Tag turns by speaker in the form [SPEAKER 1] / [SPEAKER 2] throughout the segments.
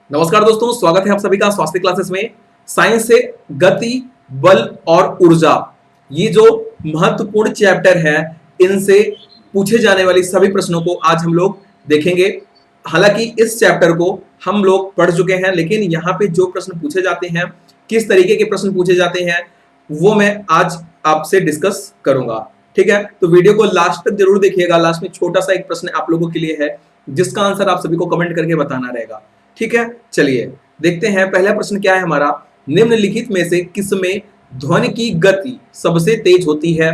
[SPEAKER 1] नमस्कार दोस्तों, स्वागत है आप सभी का स्वास्थ्य क्लासेस में। साइंस से गति, बल और ऊर्जा, ये जो महत्वपूर्ण चैप्टर है, इनसे पूछे जाने वाली सभी प्रश्नों को आज हम लोग देखेंगे। हालांकि इस चैप्टर को हम लोग पढ़ चुके हैं, लेकिन यहाँ पे जो प्रश्न पूछे जाते हैं, किस तरीके के प्रश्न पूछे जाते हैं, वो मैं आज आपसे डिस्कस करूंगा। ठीक है, तो वीडियो को लास्ट तक जरूर देखिएगा। लास्ट में छोटा सा एक प्रश्न आप लोगों के लिए है, जिसका आंसर आप सभी को कमेंट करके बताना रहेगा। ठीक है, चलिए देखते हैं पहला प्रश्न क्या है हमारा। निम्नलिखित में से किसमें ध्वनि की गति सबसे तेज होती है?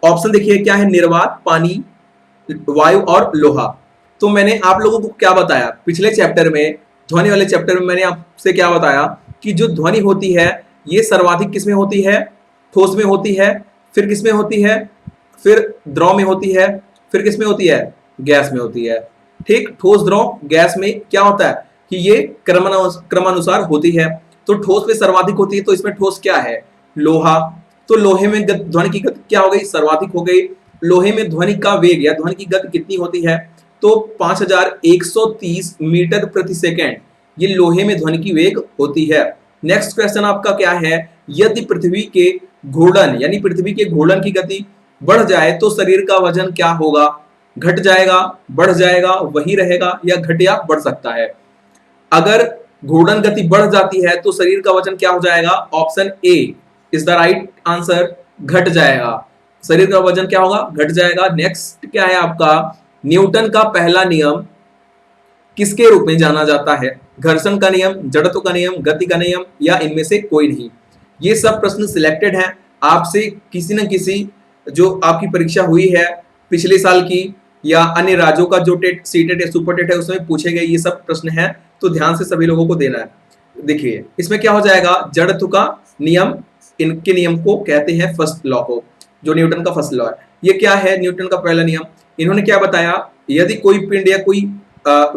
[SPEAKER 1] ऑप्शन देखिए क्या है, निर्वात, पानी, वायु और लोहा। तो मैंने आप लोगों को क्या बताया पिछले चैप्टर में, ध्वनि वाले चैप्टर में मैंने आपसे क्या बताया कि जो ध्वनि होती है ये सर्वाधिक किसमें होती है? ठोस में होती है, फिर किसमें होती है, फिर द्रव में होती है, फिर किसमें होती है? गैस में होती है। ठीक, ठोस, द्रव, गैस में क्या होता है कि ये क्रमानुसार होती है। तो ठोस में सर्वाधिक होती है, तो इसमें ठोस क्या है? लोहा। तो लोहे में ध्वनि की गति क्या हो गई? सर्वाधिक हो गई। लोहे में ध्वनि का वेग या ध्वनि की गति कितनी होती है? तो 5130 मीटर प्रति सेकेंड, ये लोहे में ध्वनि की वेग होती है। नेक्स्ट क्वेश्चन आपका क्या है, यदि पृथ्वी के घूर्णन यानी पृथ्वी के घूर्णन की गति बढ़ जाए तो शरीर का वजन क्या होगा? घट जाएगा, बढ़ जाएगा, वही रहेगा, या घट या बढ़ सकता है? अगर घूर्णन गति बढ़ जाती है तो शरीर का वजन क्या हो जाएगा? Option A is the right answer, घट जाएगा। शरीर का वजन क्या होगा? घट जाएगा। नेक्स्ट क्या है आपका, न्यूटन का पहला नियम किसके रूप में जाना जाता है? घर्षण का नियम, जड़त्व का नियम, गति का नियम, या इनमें से कोई नहीं? ये सब प्रश्न सिलेक्टेड हैं आपसे किसी न किसी जो आपकी परीक्षा हुई है पिछले साल की, या अन्य राज्यों का जो टेट, सीटेट या सुपर टेट है, उसमें पूछे गए ये सब प्रश्न हैं। तो ध्यान से सभी लोगों को देना है। देखिए इसमें क्या हो जाएगा, जड़त्व का नियम, इनके नियम को कहते हैं फर्स्ट लॉ को, जो न्यूटन का फर्स्ट लॉ है। ये क्या है? न्यूटन का पहला नियम। इन्होंने क्या बताया, यदि कोई पिंड या कोई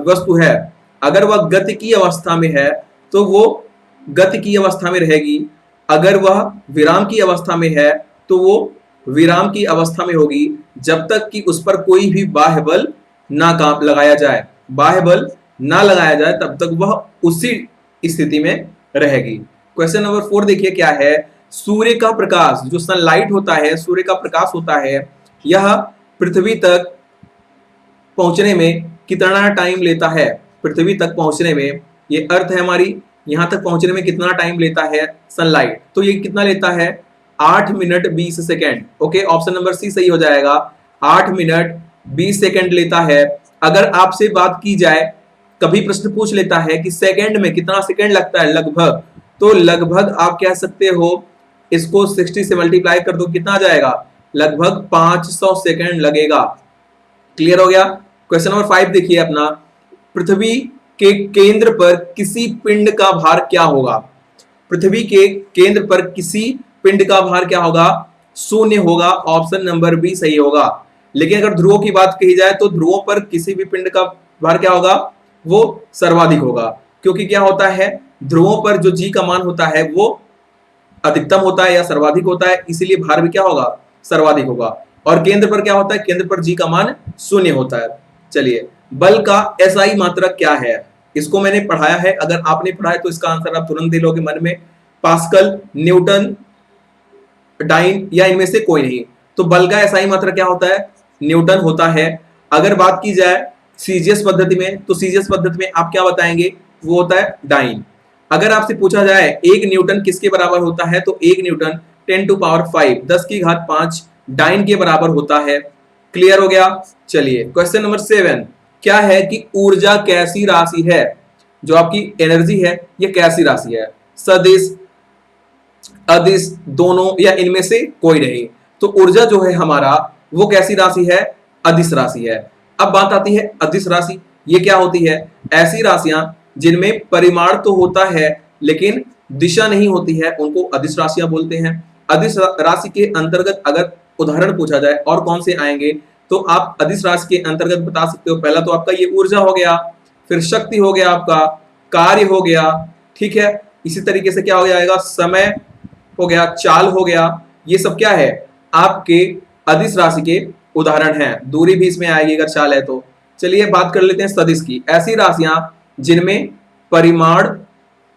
[SPEAKER 1] वस्तु है, अगर वह गति की अवस्था में है तो वो गति की अवस्था में रहेगी। अगर वह विराम की अवस्था में है तो वो विराम की अवस्था में होगी, जब तक कि उस पर कोई भी बाह्य बल ना काम लगाया जाए। बाह्य बल ना लगाया जाए तब तक वह उसी स्थिति में रहेगी। क्वेश्चन नंबर 4 देखिए क्या है, सूर्य का प्रकाश, जो सनलाइट होता है, सूर्य का प्रकाश होता है, यह पृथ्वी तक पहुंचने में कितना टाइम लेता है? पृथ्वी तक पहुंचने में, ये अर्थ है हमारी, यहां तक पहुंचने में कितना टाइम लेता है सनलाइट? तो ये कितना लेता है? 8 minute 20 second. Okay, option number C सही हो जाएगा, 8 मिनट 20 सेकेंड लेता है। अगर आपसे बात की जाए, कभी प्रश्न पूछ लेता है कि सेकेंड में कितना सेकेंड लगता है लगभग, तो लगभग आप कह सकते हो, इसको 60 से मल्टीप्लाई कर दो, कितना आ जाएगा? लगभग 500 सेकेंड लगेगा। क्लियर हो गया? क्वेश्चन नंबर 5 देखिए अपना, पृथ्वी के केंद्र पर किसी पिंड का भार क्या होगा? पृथ्वी के केंद्र पर किसी पिंड का भार क्या होगा? शून्य होगा। ऑप्शन नंबर बी सही होगा। लेकिन अगर ध्रुवों की बात कही जाए तो ध्रुवों पर किसी भी पिंड का भार क्या होगा? वो सर्वाधिक होगा, क्योंकि क्या होता है, ध्रुवों पर जो जी का मान होता है वो अधिकतम होता है या सर्वाधिक होता है, इसीलिए भार भी क्या होगा? सर्वाधिक होगा। और केंद्र पर क्या होता है? केंद्र पर जी का मान शून्य होता है। चलिए, बल का एसआई मात्रक क्या है? इसको मैंने पढ़ाया है, अगर आपने पढ़ा है तो इसका आंसर आप तुरंत दे लोगे मन में। पास्कल, न्यूटन, डाइन, या इनमें से कोई नहीं। तो बल का एसआई मात्रक क्या होता है? न्यूटन होता है। अगर बात की जाए सीजीएस पद्धति में, तो सीजीएस पद्धति में आप क्या बताएंगे? वो होता है डाइन। अगर आपसे पूछा जाए 1 न्यूटन किसके बराबर होता है, तो 1 न्यूटन 10 टू पावर 5, 10 की घात 5 डाइन के बराबर होता है। क्लियर हो गया? चलिए क्वेश्चन नंबर 7 क्या है कि ऊर्जा कैसी राशि है? जो आपकी एनर्जी है ये कैसी राशि है? सदिश, अदिश, दोनों, या इनमें से कोई नहीं? तो ऊर्जा जो है हमारा वो कैसी राशि है? अदिश राशि है। अब बात आती है अदिश राशि, ये क्या होती है? ऐसी राशियां जिनमें परिमाण तो होता है लेकिन दिशा नहीं होती है, उनको अदिश राशियां बोलते हैं। अदिश राशि के अंतर्गत अगर उदाहरण पूछा जाए और कौन से आएंगे, तो आप अदिश राशि के अंतर्गत बता सकते हो। पहला तो आपका ये ऊर्जा हो गया, फिर शक्ति हो गया, आपका कार्य हो गया, ठीक है। इसी तरीके से क्या हो जाएगा? समय हो गया, चाल हो गया। ये सब क्या है? आपके अदिश राशि के उदाहरण हैं। दूरी भी इसमें आएगी अगर चाल है तो। चलिए बात कर लेते हैं सदिश की। ऐसी राशियां जिनमें परिमाण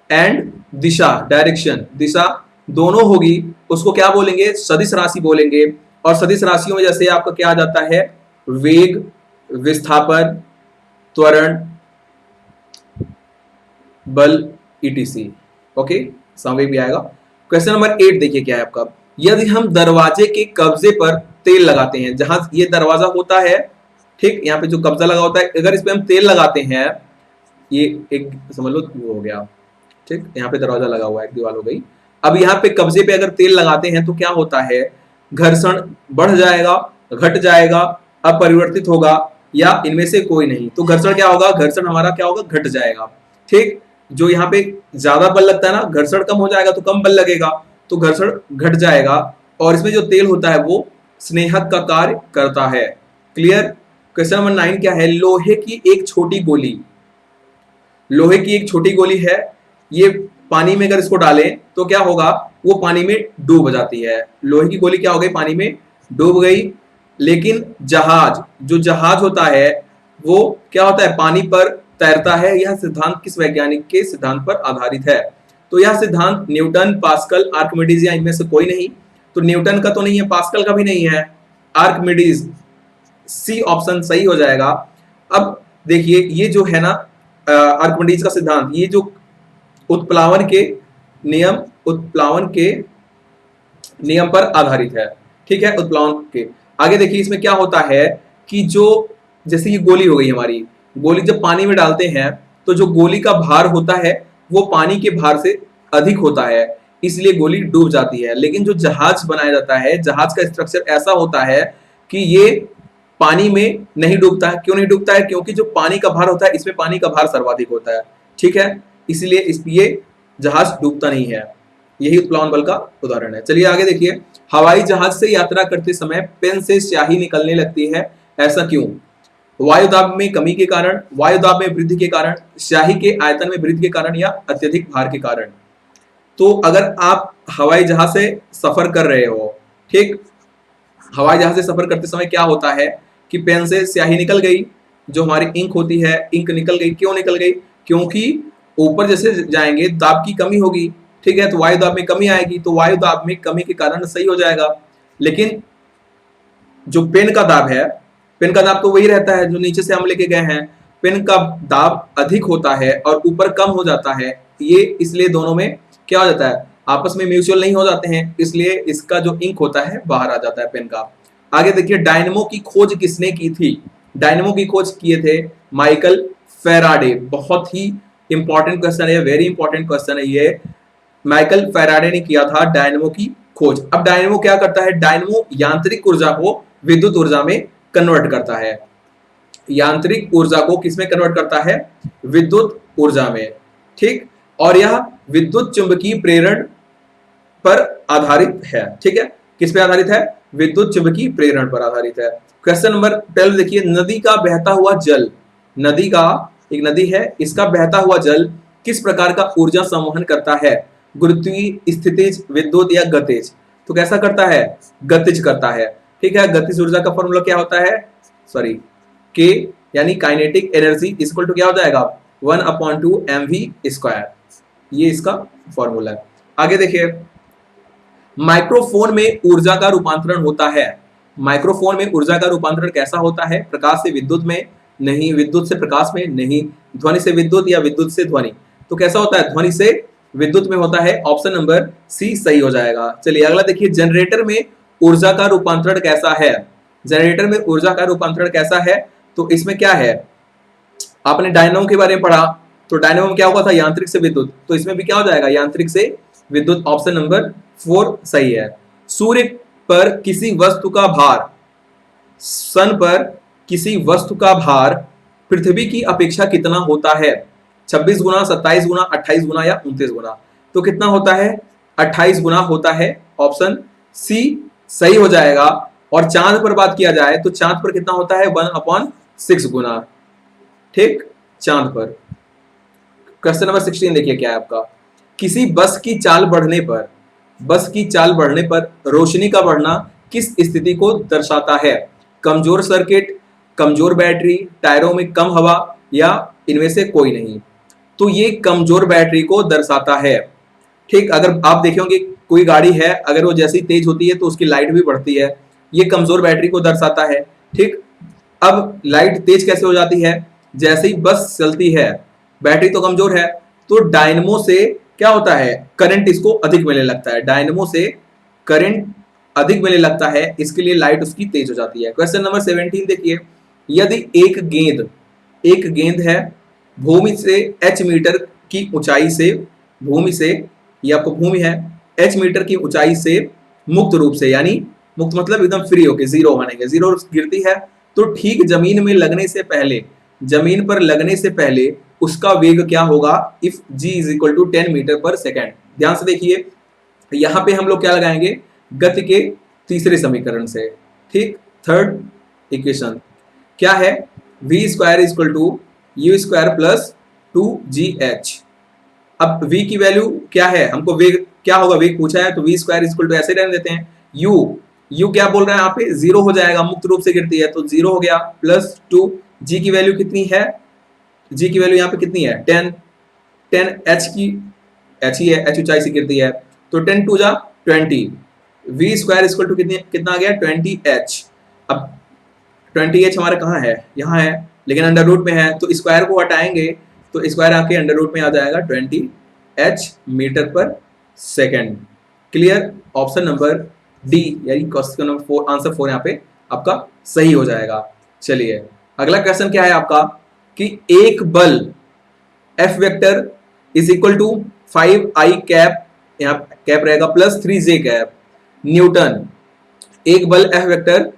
[SPEAKER 1] एंड दिशा, डायरेक्शन, दिशा दोनों होगी, उसको क्या बोलेंगे? सदिश राशि बोलेंगे। और सदिश राशियों में जैसे आपका क्या आ जाता है? वेग, विस्थापन, त्वरण, बल, ईटीसी। ओके, संवेग भी आएगा। क्वेश्चन नंबर 8 देखिए क्या है आपका। यदि हम दरवाजे के कब्जे पर तेल लगाते हैं, जहां ये दरवाजा होता है, ठीक, यहाँ पे जो कब्जा लगा होता है, अगर इस पे हम तेल लगाते हैं, ये एक समझ लो वो हो गया, ठीक, यहाँ पे दरवाजा लगा हुआ है, एक दीवार हो गई। अब यहाँ पे कब्जे पे अगर तेल लगाते हैं तो क्या होता है? घर्षण बढ़ जाएगा, घट जाएगा, अपरिवर्तित होगा, या इनमें से कोई नहीं। तो घर्षण क्या होगा? घर्षण हमारा क्या होगा? घट जाएगा। ठीक, जो यहाँ पे ज्यादा बल लगता है ना, घर्षण कम हो जाएगा तो कम बल लगेगा, तो घर्षण घट जाएगा। और इसमें जो तेल होता है वो स्नेहक का कार्य करता है। क्लियर? क्वेश्चन नंबर 9 क्या है? लोहे की एक छोटी गोली, लोहे की एक छोटी गोली है, ये पानी में अगर इसको डालें तो क्या होगा? वो पानी में डूब जाती है। लोहे की गोली क्या हो गई? पानी में डूब गई। लेकिन जहाज, जो जहाज होता है वो क्या होता है? पानी पर तैरता है। यह सिद्धांत किस वैज्ञानिक के सिद्धांत पर आधारित है? तो यह सिद्धांत न्यूटन, पास्कल, आर्किमिडीज या इनमें से कोई नहीं। तो न्यूटन का तो नहीं है, पास्कल का भी नहीं है, आर्किमिडीज, सी ऑप्शन सही हो जाएगा। अब देखिए ये जो है ना आर्किमिडीज का सिद्धांत, ये जो उत्प्लावन के नियम, उत्प्लावन के नियम पर आधारित है। ठीक है, उत्प्लावन के। आगे देखिए इसमें क्या होता है कि जो जैसे ये गोली हो गई हमारी, गोली जब पानी में डालते हैं तो जो गोली का भार होता है वो पानी के भार से अधिक होता है, इसलिए गोली डूब जाती है। लेकिन जो जहाज बनाया जाता है, जहाज का स्ट्रक्चर ऐसा होता है कि ये पानी में नहीं डूबता है। क्यों नहीं डूबता है? क्योंकि जो पानी का भार होता है, इसमें पानी का भार सर्वाधिक होता है। ठीक है, इसलिए ये जहाज डूबता नहीं है। यही उत्प्लावन बल का उदाहरण है। चलिए आगे देखिए, हवाई जहाज से यात्रा करते समय पेन से स्याही निकलने लगती है, ऐसा क्यों? वायुदाब में कमी के कारण, वायुदाब में वृद्धि के कारण, स्याही के आयतन में वृद्धि के कारण, या अत्यधिक भार के कारण। तो अगर आप हवाई जहाज से सफर कर रहे हो, ठीक, हवाई जहाज से सफर करते समय क्या होता है कि पेन से स्याही निकल गई, जो हमारी इंक होती है, इंक निकल गई। क्यों निकल गई? क्योंकि ऊपर जैसे जाएंगे दाब की कमी होगी, ठीक है, तो वायु दाब में कमी आएगी, तो वायु दाब में कमी के कारण सही हो जाएगा। लेकिन जो पेन का दाब है, पेन का दाब तो वही रहता है जो नीचे से हम लेके गए हैं। पेन का दाब अधिक होता है और ऊपर कम हो जाता है, ये इसलिए दोनों में क्या हो जाता है? आपस में म्यूचुअल नहीं हो जाते हैं, इसलिए इसका जो इंक होता है बाहर आ जाता है पेन का। आगे देखिए, डायनमो की खोज किसने की थी? डायनमो की खोज किए थे माइकल फेराडे। बहुत ही इंपॉर्टेंट क्वेश्चन है, वेरी इंपॉर्टेंट क्वेश्चन है ये। माइकल फेराडे ने किया था डायनमो की खोज। अब डायनमो क्या करता है? डायनमो यांत्रिक ऊर्जा को विद्युत ऊर्जा में कन्वर्ट करता है। यांत्रिक ऊर्जा को किसमें कन्वर्ट करता है? विद्युत ऊर्जा में। ठीक, और यह विद्युत चुंबकीय प्रेरण पर आधारित है। ठीक है, किस पे आधारित है? विद्युत चुंबकीय प्रेरण पर आधारित है। क्वेश्चन नंबर 12 देखिए, नदी का बहता हुआ जल, नदी का, एक नदी है, इसका बहता हुआ जल किस प्रकार का ऊर्जा संवहन करता है? गुरुत्वीय, स्थितिज, विद्युत या गतिज? तो कैसा करता है? गतिज करता है। ठीक है, गतिज ऊर्जा का फॉर्मूला क्या होता है? सॉरी, के यानी काइनेटिक एनर्जी इक्वल टू क्या हो जाएगा? 1/2 mv²। ये इसका फॉर्मूला है। आगे देखिए, माइक्रोफोन में ऊर्जा का रूपांतरण होता है। माइक्रोफोन में ऊर्जा का रूपांतरण कैसा होता है? प्रकाश से विद्युत में? नहीं। विद्युत से प्रकाश में? नहीं। ध्वनि से विद्युत या विद्युत से ध्वनि? तो कैसा होता है? ध्वनि से विद्युत में होता है। ऑप्शन नंबर सी सही हो जाएगा। चलिए अगला देखिए, जनरेटर में ऊर्जा का रूपांतरण कैसा है? जनरेटर में ऊर्जा का रूपांतरण कैसा है? तो इसमें क्या है, आपने डायनामो के बारे में पढ़ा, तो डायनामो में क्या हुआ था? यांत्रिक से विद्युत। तो इसमें भी क्या हो जाएगा? यांत्रिक से विद्युत। ऑप्शन नंबर 4 सही है। सूर्य पर किसी वस्तु का भार, सन पर किसी वस्तु का भार पृथ्वी की अपेक्षा कितना होता है? 26 गुना, 27 गुना, 28 गुना या 29 गुना? तो कितना होता है? 28 गुना होता है। ऑप्शन सी सही हो जाएगा। और चांद पर बात किया जाए तो चांद पर कितना होता है? 1/6 गुना। ठीक, चांद पर। क्वेश्चन नंबर 16 देखिए क्या है आपका। किसी बस की चाल बढ़ने पर, बस की चाल बढ़ने पर रोशनी का बढ़ना किस स्थिति को दर्शाता है? कमजोर सर्किट, कमजोर बैटरी, टायरों में कम हवा या इनमें से कोई नहीं? तो ये कमजोर बैटरी को दर्शाता है। ठीक, अगर आप देखेंगे कोई गाड़ी है, अगर वो जैसी तेज होती है तो उसकी लाइट भी बढ़ती है, ये कमजोर बैटरी को दर्शाता है। ठीक, अब लाइट तेज कैसे हो जाती है? जैसे ही बस चलती है, बैटरी तो कमजोर है, तो डायनमो से क्या होता है, करंट इसको अधिक मिलने लगता है, डायनमो से करंट अधिक मिलने लगता है, इसके लिए लाइट उसकी तेज हो जाती है। क्वेश्चन नंबर 17 देखिए, यदि एक गेंद है भूमि से h मीटर की ऊंचाई से, भूमि से, ये आपको भूमि है, h मीटर की ऊंचाई से मुक्त रूप से, यानी मुक्त मतलब एकदम फ्री होके, जीरो मानेंगे, जीरो गिरती है, तो ठीक जमीन में लगने से पहले, जमीन पर लगने से पहले उसका वेग क्या होगा? If g is equal to 10 metre per second. ध्यान से देखिए, यहां पे हम लोग क्या लगाएंगे? गति के तीसरे समीकरण से। ठीक, थर्ड इक्वेशन क्या है? v square is equal to u square plus 2gh। अब v की वैल्यू क्या है? हमको वेग क्या होगा, वेग पूछा है, तो v square is equal to ऐसे रहने देते हैं, u क्या बोल रहा है यहाँ पे? जीरो हो जाएगा, मुक्त रूप से गिरती है तो जीरो हो गया, प्लस 2, g की वैल्यू कितनी है? g की वैल्यू यहाँ पे कितनी है? 10 h की, h ही है, h ऊंचाई से गिरती है, तो 10 टू जा 20, v स्क्वायर इक्वल टू कितना आ गया? 20h। अब 20h हमारा कहाँ है? यहाँ है, लेकिन अंडर रूट में है, तो स्क्वायर को हटाएंगे तो स्क्वायर आके अंडर रूट में आ जाएगा 20h metre per second. Clear? Option number D, यानी क्वेश्चन नंबर 4, आंसर 4 यहाँ पे आपका सही हो जाएगा। चलिए अगला क्वेश्चन क्या है आपका, कि एक बल F vector is equal to 5i cap, यहाँ कैप रहेगा, प्लस 3j कैप न्यूटन। एक बल F vector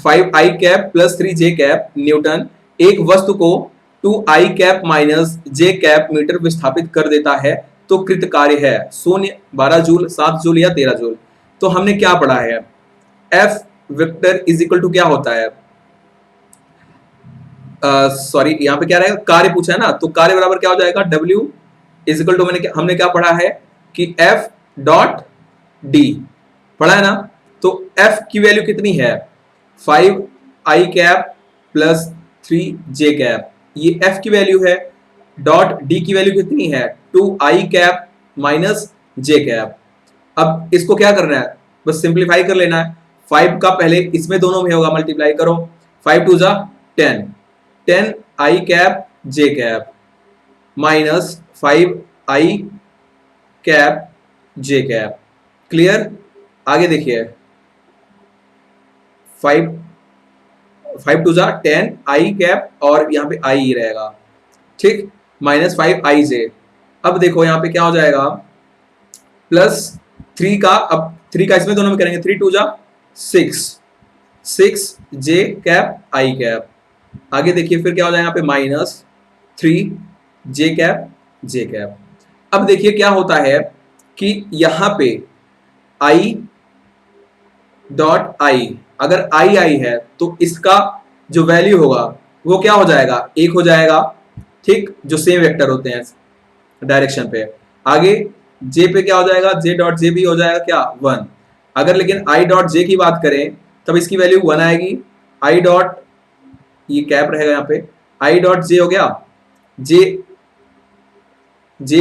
[SPEAKER 1] 5i cap plus 3j cap newton एक वस्तु को 2i cap minus j cap metre विस्थापित कर देता है, तो कृत कार्य है 0, 12 जूल, 7 जूल या 13 जूल। तो हमने क्या पढ़ा है? F vector is equal to क्या होता है? सॉरी, यहाँ पे क्या रहेगा? कार्य पूछा है ना, तो कार्य बराबर क्या हो जाएगा? W इज इक्वल टू, हमने क्या पढ़ा है कि F डॉट D पढ़ा है ना, तो F की वैल्यू कितनी है? 5i cap plus 3j cap, ये F की वैल्यू है। डॉट D की वैल्यू कितनी है? 2i cap minus j cap. अब इसको क्या करना है? बस सिंप्लीफाई कर लेना है। 5 का पहले इसमें दोनों में होगा, मल्टीप्लाई करो, 5 टू जा 10, 10i cap j cap minus 5i cap j cap. Clear? आगे देखिए, 5 टू जा 10 i कैप और यहाँ पे i ही रहेगा, ठीक, माइनस 5i j। अब देखो यहाँ पे क्या हो जाएगा? प्लस 3 का, अब 3 का इसमें दोनों में करेंगे, 3 टू जा 6 j कैप i कैप। आगे देखिए फिर क्या हो जाएगा? यहाँ पे minus 3 j cap j cap. अब देखिए क्या होता है कि यहाँ पे i डॉट i, अगर i है तो इसका जो वैल्यू होगा वो क्या हो जाएगा? 1 हो जाएगा, ठीक, जो सेम वेक्टर होते हैं डायरेक्शन पे। आगे j पे क्या हो जाएगा? j डॉट j भी हो जाएगा क्या? 1। अगर लेकिन i डॉट j की बात करें तब इसकी वैल्यू 1 आएगी। i डॉट, ये कैप रहेगा यहाँ पे, i डॉट j हो गया, j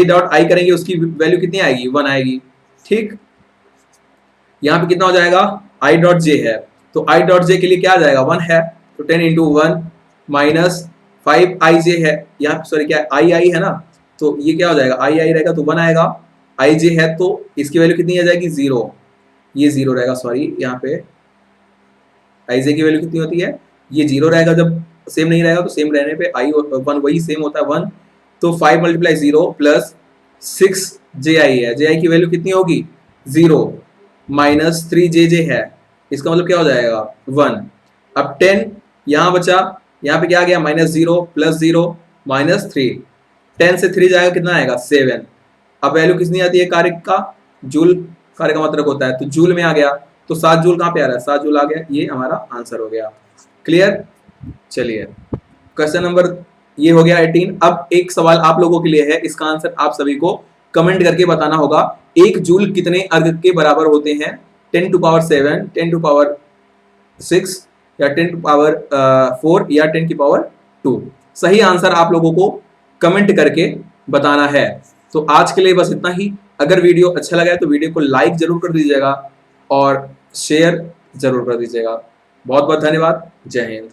[SPEAKER 1] डॉट i करेंगे उसकी वैल्यू कितनी आएगी? 1 आएगी, ठीक। यहाँ पे कितना हो जाएगा? i डॉट j है, तो i डॉट j के लिए क्या आ जाएगा? 1 है, तो 10 इंटू 1 माइनस 5ij है, यहाँ सॉरी क्या i है ना, तो ये क्या हो जाएगा? i रहेगा तो 1 आएगा, ij है तो इसकी वैल्यू कितनी आ जाएगी? 0, ये 0 रहेगा, सॉरी यहाँ पे ij की वैल्यू कितनी होती है? ये 0 रहेगा, जब सेम नहीं रहेगा तो सेम रहने पे i और 1 वही सेम होता है 1, तो 5 मल्टीप्लाई 0 प्लस 6 ji है, ji की वैल्यू कितनी होगी? 0 माइनस 3jj है, इसका मतलब क्या हो जाएगा? 1। अब 10 यहाँ बचा, यहाँ पे क्या आ गया? माइनस 0 प्लस 0 माइनस 3, 10 से 3 जाएगा, कितना आएगा? 7। अब वैल्यू कितनी आती है कार्य का? जूल कार्य का मतलब होता है, तो जूल में आ गया, तो 7 जूल कहाँ पे आ रहा है? 7 जूल आ गया, ये हमारा आंसर हो गया। क्लियर? चलिए क्वेश्चन नंबर ये हो गया 18। अब एक सवाल आप लोगों के लिए है, इसका आंसर आप सभी को कमेंट करके बताना होगा। 1 जूल कितने अर्ग के बराबर होते हैं? 10 टू पावर 7, 10 टू पावर 6 या 10 टू पावर 4 या 10 की पावर 2? सही आंसर आप लोगों को कमेंट करके बताना है। तो आज के लिए बस इतना ही। अगर वीडियो अच्छा लगा है तो वीडियो को लाइक जरूर कर दीजिएगा और शेयर जरूर कर दीजिएगा। बहुत बहुत धन्यवाद। जय हिंद।